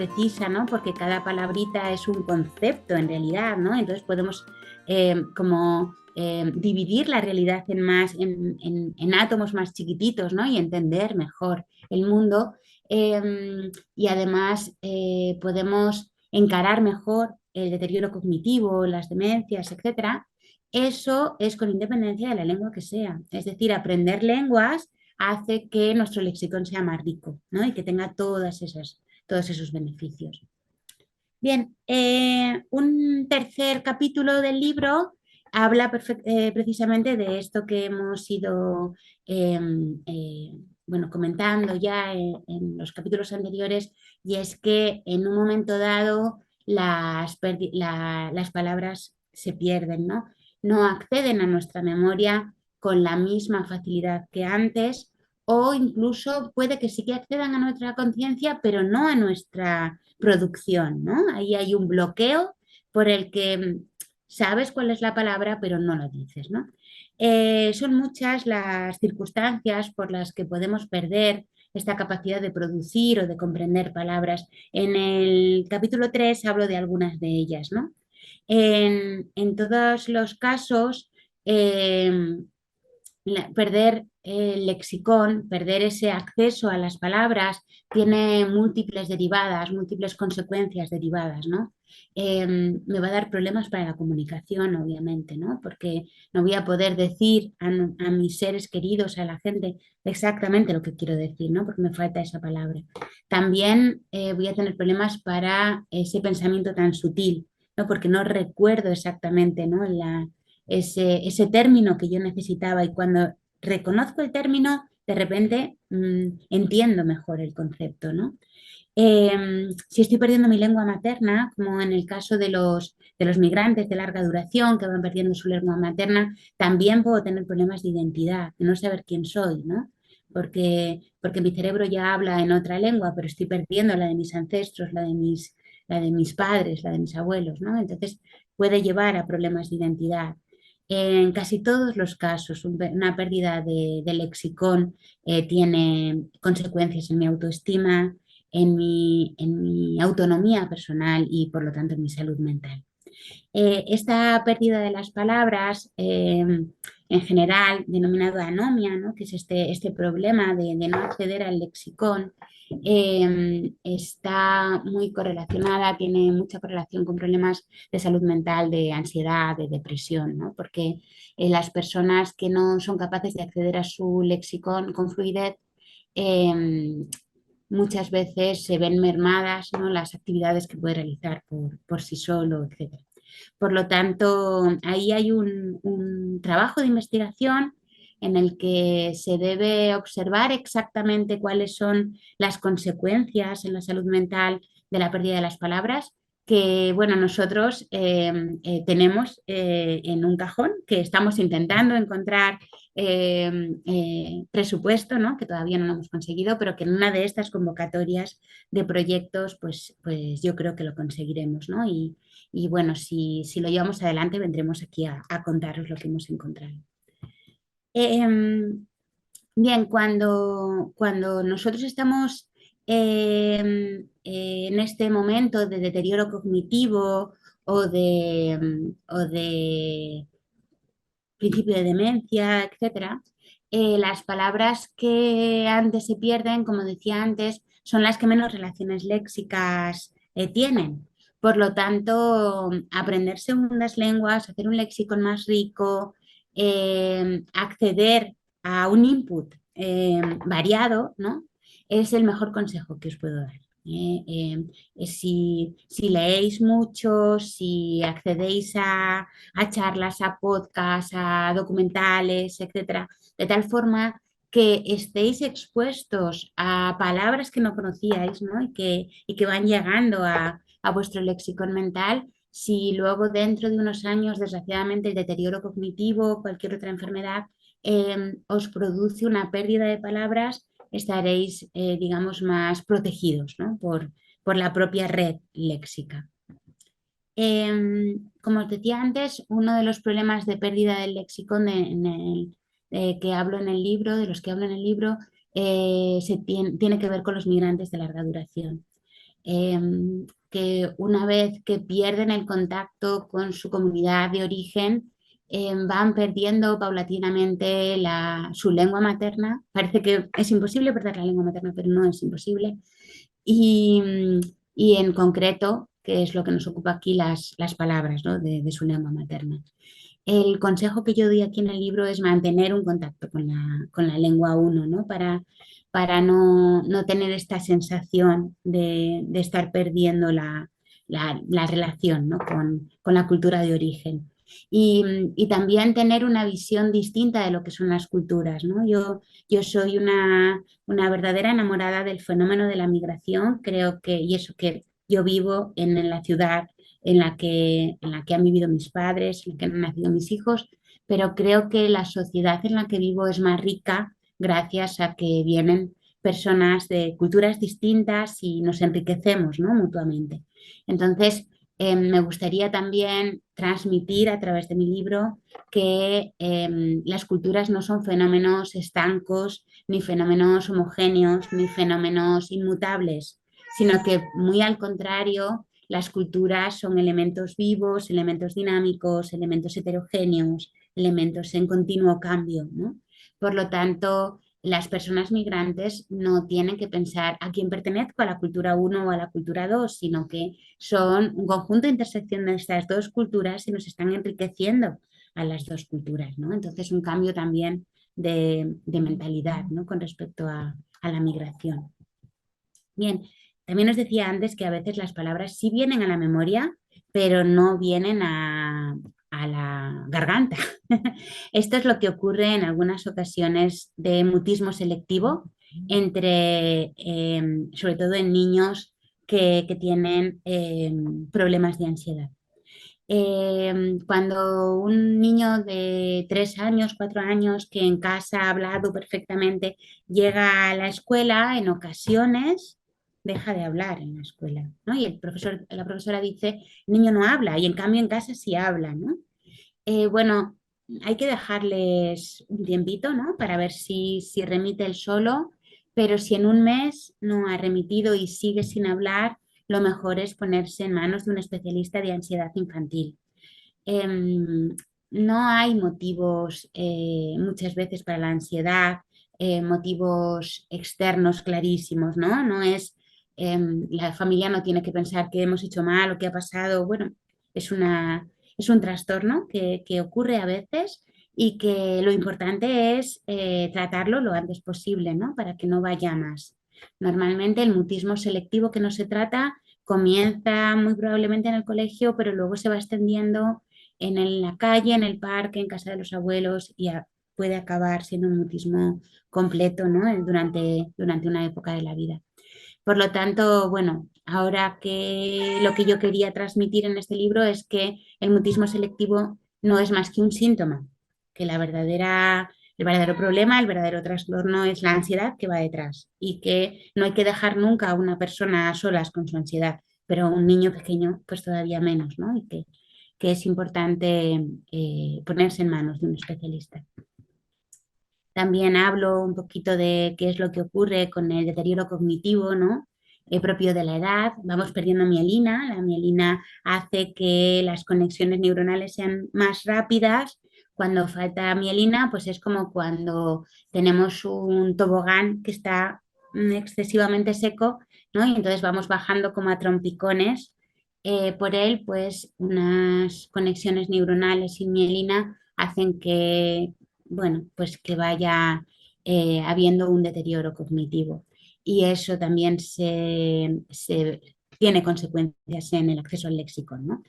precisa, ¿no? Porque cada palabrita es un concepto en realidad, ¿no? Entonces podemos dividir la realidad en átomos más chiquititos, ¿no? Y entender mejor el mundo. Y además podemos encarar mejor el deterioro cognitivo, las demencias, etcétera. Eso es con independencia de la lengua que sea. Es decir, aprender lenguas hace que nuestro lexicón sea más rico, ¿no? Y que tenga todos esos beneficios. Bien, un tercer capítulo del libro habla precisamente de esto que hemos ido eh, eh, bueno, comentando ya los capítulos anteriores, y es que en un momento dado las palabras se pierden, ¿no? No acceden a nuestra memoria con la misma facilidad que antes, o incluso puede que sí que accedan a nuestra conciencia, pero no a nuestra producción, ¿no? Ahí hay un bloqueo por el que sabes cuál es la palabra, pero no lo dices, ¿no? Son muchas las circunstancias por las que podemos perder esta capacidad de producir o de comprender palabras. En el capítulo 3 hablo de algunas de ellas, ¿no? En todos los casos, eh, perder el lexicón, perder ese acceso a las palabras, tiene múltiples derivadas, múltiples consecuencias derivadas, ¿no? Me va a dar problemas para la comunicación, obviamente, ¿no? Porque no voy a poder decir a mis seres queridos, a la gente, exactamente lo que quiero decir, ¿no? Porque me falta esa palabra. También voy a tener problemas para ese pensamiento tan sutil, ¿no? Porque no recuerdo exactamente, ¿no? Ese término que yo necesitaba, y cuando reconozco el término, de repente entiendo mejor el concepto, ¿no? Si estoy perdiendo mi lengua materna, como en el caso de los migrantes de larga duración que van perdiendo su lengua materna, también puedo tener problemas de identidad, de no saber quién soy, ¿no? Porque mi cerebro ya habla en otra lengua, pero estoy perdiendo la de mis ancestros, la de mis padres, la de mis abuelos, ¿no? Entonces puede llevar a problemas de identidad. En casi todos los casos, una pérdida de lexicón tiene consecuencias en mi autoestima, en mi autonomía personal y por lo tanto en mi salud mental. Esta pérdida de las palabras, en general denominado anomia, ¿no? Que es este problema de no acceder al lexicón, está muy correlacionada, tiene mucha correlación con problemas de salud mental, de ansiedad, de depresión, ¿no? Porque las personas que no son capaces de acceder a su lexicón con fluidez, muchas veces se ven mermadas, ¿no? Las actividades que puede realizar por sí solo, etc. Por lo tanto, ahí hay un trabajo de investigación en el que se debe observar exactamente cuáles son las consecuencias en la salud mental de la pérdida de las palabras, que bueno, nosotros tenemos en un cajón, que estamos intentando encontrar presupuesto, ¿no? Que todavía no lo hemos conseguido, pero que en una de estas convocatorias de proyectos, pues yo creo que lo conseguiremos, ¿no? Y bueno, si lo llevamos adelante, vendremos aquí a contaros lo que hemos encontrado. Em, Bien, cuando nosotros estamos en este momento de deterioro cognitivo o de principio de demencia, etcétera, las palabras que antes se pierden, como decía antes, son las que menos relaciones léxicas tienen. Por lo tanto, aprender segundas lenguas, hacer un léxico más rico, acceder a un input variado, ¿no? Es el mejor consejo que os puedo dar. Si leéis mucho, si accedéis a charlas, a podcasts, a documentales, etcétera, de tal forma que estéis expuestos a palabras que no conocíais, ¿no? Y que van llegando a vuestro lexicón mental. Si luego dentro de unos años, desgraciadamente, el deterioro cognitivo o cualquier otra enfermedad os produce una pérdida de palabras, estaréis, digamos, más protegidos, ¿no? Por la propia red léxica. Como os decía antes, uno de los problemas de pérdida del lexicón que hablo en el libro, de los que hablo en el libro, tiene que ver con los migrantes de larga duración. que una vez que pierden el contacto con su comunidad de origen, van perdiendo paulatinamente su lengua materna. Parece que es imposible perder la lengua materna, pero no es imposible. Y, y en concreto, que es lo que nos ocupa aquí, las palabras, ¿no? de su lengua materna. El consejo que yo doy aquí en el libro es mantener un contacto con la lengua uno, ¿no? Para no tener esta sensación de estar perdiendo la relación, ¿no? con la cultura de origen. Y, y también tener una visión distinta de lo que son las culturas, ¿no? Yo soy una verdadera enamorada del fenómeno de la migración, creo que, y eso que yo vivo en la ciudad en la que han vivido mis padres, en la que han nacido mis hijos, pero creo que la sociedad en la que vivo es más rica gracias a que vienen personas de culturas distintas y nos enriquecemos, ¿no? mutuamente. Entonces, me gustaría también transmitir a través de mi libro que las culturas no son fenómenos estancos, ni fenómenos homogéneos, ni fenómenos inmutables, sino que muy al contrario, las culturas son elementos vivos, elementos dinámicos, elementos heterogéneos, elementos en continuo cambio, ¿no? Por lo tanto, las personas migrantes no tienen que pensar a quién pertenezco, a la cultura uno o a la cultura 2, sino que son un conjunto de intersección de estas dos culturas y nos están enriqueciendo a las dos culturas, ¿no? Entonces, un cambio también de mentalidad, ¿no? Con respecto a la migración. Bien, también os decía antes que a veces las palabras sí vienen a la memoria, pero no vienen a la garganta. Esto es lo que ocurre en algunas ocasiones de mutismo selectivo entre, sobre todo en niños que tienen problemas de ansiedad. Cuando un niño de 3 años, 4 años, que en casa ha hablado perfectamente, llega a la escuela, en ocasiones deja de hablar en la escuela, ¿no? Y la profesora dice, el niño no habla, y en cambio en casa sí habla, ¿no? Bueno, hay que dejarles un tiempito, ¿no? Para ver si remite él solo, pero si en un mes no ha remitido y sigue sin hablar, lo mejor es ponerse en manos de un especialista de ansiedad infantil. Em, no hay motivos muchas veces para la ansiedad, motivos externos clarísimos, ¿no? No es, la familia no tiene que pensar que hemos hecho mal o qué ha pasado. Bueno, es es un trastorno que ocurre a veces y que lo importante es tratarlo lo antes posible, ¿no? Para que no vaya más. Normalmente el mutismo selectivo que no se trata comienza muy probablemente en el colegio, pero luego se va extendiendo la calle, en el parque, en casa de los abuelos y puede acabar siendo un mutismo completo, ¿no? Durante una época de la vida. Por lo tanto, bueno, ahora que lo que yo quería transmitir en este libro es que el mutismo selectivo no es más que un síntoma, que el verdadero problema, el verdadero trastorno es la ansiedad que va detrás y que no hay que dejar nunca a una persona a solas con su ansiedad, pero un niño pequeño pues todavía menos, ¿no? Y que es importante ponerse en manos de un especialista. También hablo un poquito de qué es lo que ocurre con el deterioro cognitivo, ¿no? Propio de la edad. Vamos perdiendo mielina. La mielina hace que las conexiones neuronales sean más rápidas. Cuando falta mielina, pues es como cuando tenemos un tobogán que está excesivamente seco, ¿no? Y entonces vamos bajando como a trompicones por él, pues unas conexiones neuronales sin mielina hacen que, bueno, pues que vaya habiendo un deterioro cognitivo. Y eso también se tiene consecuencias en el acceso al léxico, ¿no?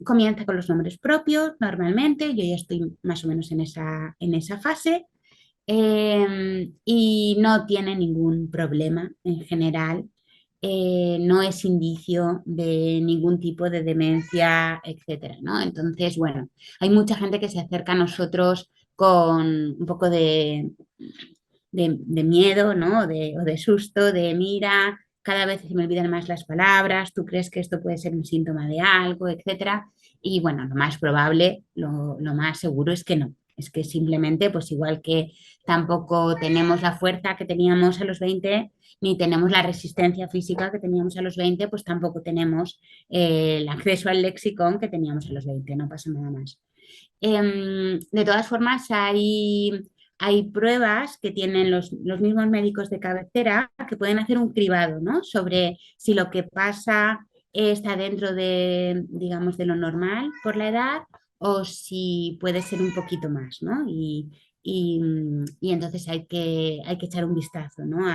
Comienza con los nombres propios normalmente, yo ya estoy más o menos en esa fase, y no tiene ningún problema en general. No es indicio de ningún tipo de demencia, etcétera, ¿no? Entonces, bueno, hay mucha gente que se acerca a nosotros con un poco de miedo, ¿no? O de susto, de mira, cada vez se me olvidan más las palabras, tú crees que esto puede ser un síntoma de algo, etcétera. Y bueno, lo más probable, lo más seguro es que no. es que simplemente, pues igual que tampoco tenemos la fuerza que teníamos a los 20, ni tenemos la resistencia física que teníamos a los 20, pues tampoco tenemos el acceso al lexicón que teníamos a los 20, no pasa nada más. De todas formas, hay pruebas que tienen los mismos médicos de cabecera que pueden hacer un cribado, ¿no? Sobre si lo que pasa está dentro de, digamos, de lo normal por la edad o si puede ser un poquito más, ¿no? Y entonces hay que echar un vistazo, ¿no?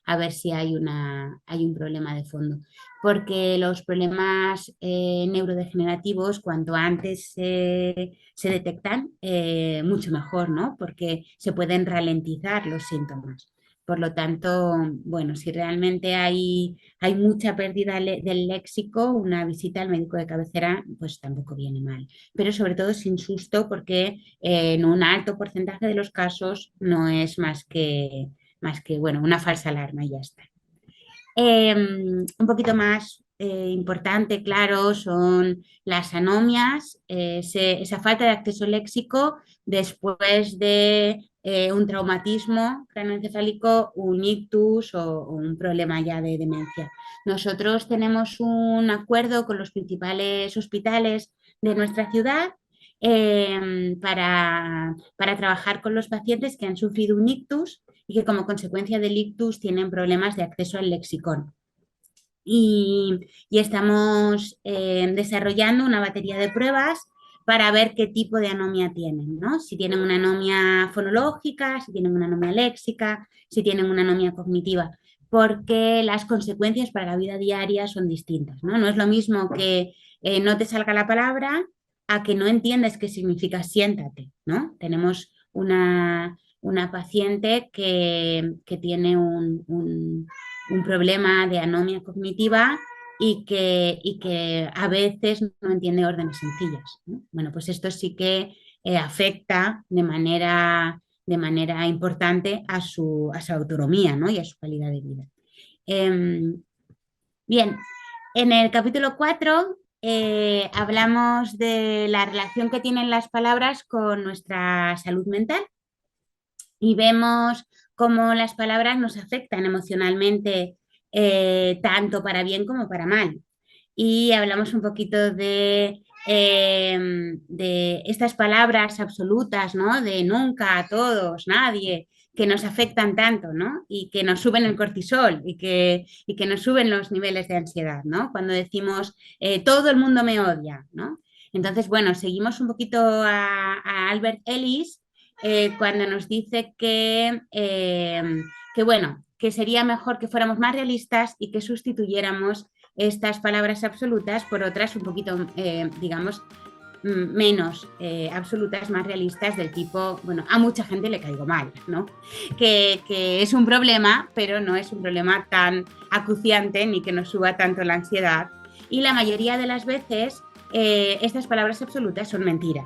A ver si hay un problema de fondo. Porque los problemas neurodegenerativos, cuanto antes se detectan, mucho mejor, ¿no? Porque se pueden ralentizar los síntomas. Por lo tanto, bueno, si realmente hay mucha pérdida del léxico, una visita al médico de cabecera, pues tampoco viene mal. Pero sobre todo sin susto, porque en un alto porcentaje de los casos no es más que bueno, una falsa alarma y ya está. Un poquito más importante, claro, son las anomias, esa falta de acceso léxico después de un traumatismo craneoencefálico, un ictus o un problema ya de demencia. Nosotros tenemos un acuerdo con los principales hospitales de nuestra ciudad para trabajar con los pacientes que han sufrido un ictus y que como consecuencia del ictus tienen problemas de acceso al lexicón. Y estamos desarrollando una batería de pruebas para ver qué tipo de anomia tienen, ¿no? Si tienen una anomia fonológica, si tienen una anomia léxica, si tienen una anomia cognitiva, porque las consecuencias para la vida diaria son distintas, ¿no? No es lo mismo que no te salga la palabra a que no entiendes qué significa siéntate, ¿no? Tenemos una paciente que tiene un problema de anomia cognitiva y que a veces no entiende órdenes sencillas, ¿no? Bueno, pues esto sí que afecta de manera importante a su autonomía, ¿no? Y a su calidad de vida. Bien, en el capítulo 4 hablamos de la relación que tienen las palabras con nuestra salud mental y vemos cómo las palabras nos afectan emocionalmente, tanto para bien como para mal. Y hablamos un poquito de estas palabras absolutas, ¿no? De nunca, a todos, nadie, que nos afectan tanto, ¿no? Y que nos suben el cortisol y que nos suben los niveles de ansiedad, ¿no? Cuando decimos todo el mundo me odia, ¿no? Entonces, bueno, seguimos un poquito a Albert Ellis cuando nos dice que, bueno, que sería mejor que fuéramos más realistas y que sustituyéramos estas palabras absolutas por otras un poquito, digamos, menos absolutas, más realistas del tipo, bueno, a mucha gente le caigo mal, ¿no? Que es un problema, pero no es un problema tan acuciante ni que nos suba tanto la ansiedad. Y la mayoría de las veces estas palabras absolutas son mentiras.